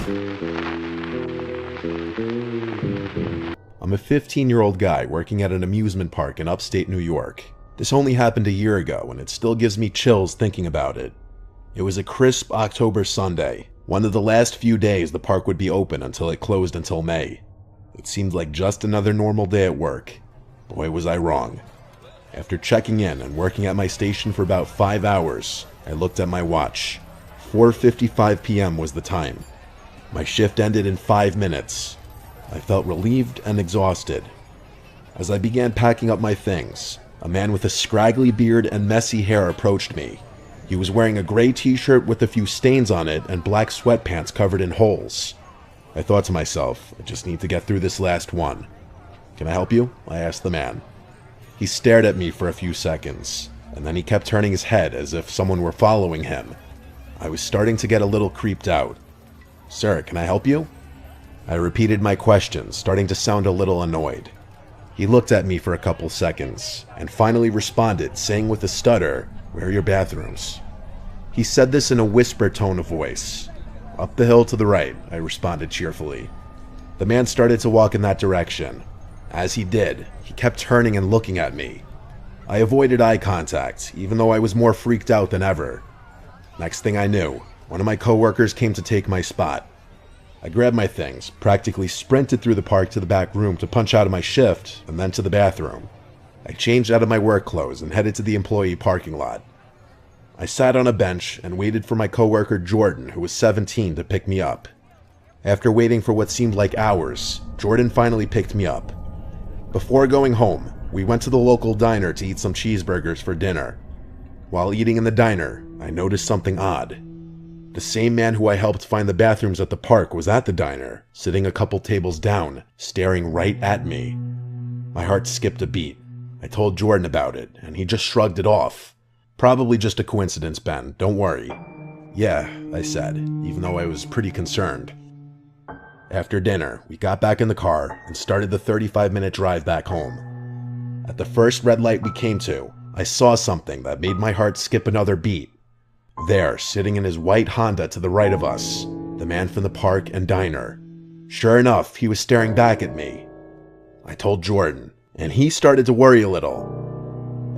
I'm a 15-year-old guy working at an amusement park in upstate New York. This only happened a year ago, and it still gives me chills thinking about it. It was a crisp October Sunday, one of the last few days the park would be open until it closed until May. It seemed like just another normal day at work. Boy, was I wrong. After checking in and working at my station for about 5 hours, I looked at my watch. 4:55 p.m. was the time. My shift ended in 5 minutes. I felt relieved and exhausted. As I began packing up my things, a man with a scraggly beard and messy hair approached me. He was wearing a gray t-shirt with a few stains on it and black sweatpants covered in holes. I thought to myself, I just need to get through this last one. "Can I help you?" I asked the man. He stared at me for a few seconds, and then he kept turning his head as if someone were following him. I was starting to get a little creeped out. "Sir, can I help you?" I repeated my question, starting to sound a little annoyed. He looked at me for a couple seconds, and finally responded, saying with a stutter, "Where are your bathrooms?" He said this in a whisper tone of voice. "Up the hill to the right," I responded cheerfully. The man started to walk in that direction. As he did, he kept turning and looking at me. I avoided eye contact, even though I was more freaked out than ever. Next thing I knew, one of my coworkers came to take my spot. I grabbed my things, practically sprinted through the park to the back room to punch out of my shift, and then to the bathroom. I changed out of my work clothes and headed to the employee parking lot. I sat on a bench and waited for my coworker Jordan, who was 17, to pick me up. After waiting for what seemed like hours, Jordan finally picked me up. Before going home, we went to the local diner to eat some cheeseburgers for dinner. While eating in the diner, I noticed something odd. The same man who I helped find the bathrooms at the park was at the diner, sitting a couple tables down, staring right at me. My heart skipped a beat. I told Jordan about it, and he just shrugged it off. "Probably just a coincidence, Ben, don't worry." "Yeah," I said, even though I was pretty concerned. After dinner, we got back in the car and started the 35-minute drive back home. At the first red light we came to, I saw something that made my heart skip another beat. There, sitting in his white Honda to the right of us, the man from the park and diner. Sure enough, he was staring back at me. I told Jordan, and he started to worry a little.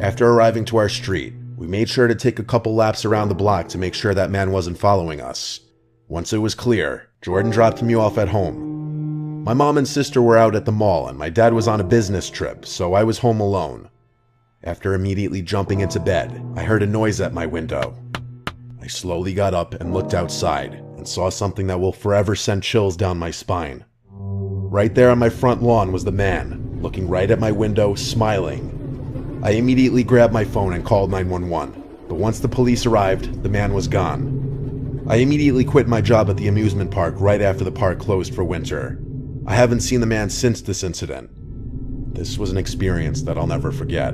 After arriving to our street, we made sure to take a couple laps around the block to make sure that man wasn't following us. Once it was clear, Jordan dropped me off at home. My mom and sister were out at the mall, and my dad was on a business trip, so I was home alone. After immediately jumping into bed, I heard a noise at my window. I slowly got up and looked outside, and saw something that will forever send chills down my spine. Right there on my front lawn was the man, looking right at my window, smiling. I immediately grabbed my phone and called 911, but once the police arrived, the man was gone. I immediately quit my job at the amusement park right after the park closed for winter. I haven't seen the man since this incident. This was an experience that I'll never forget.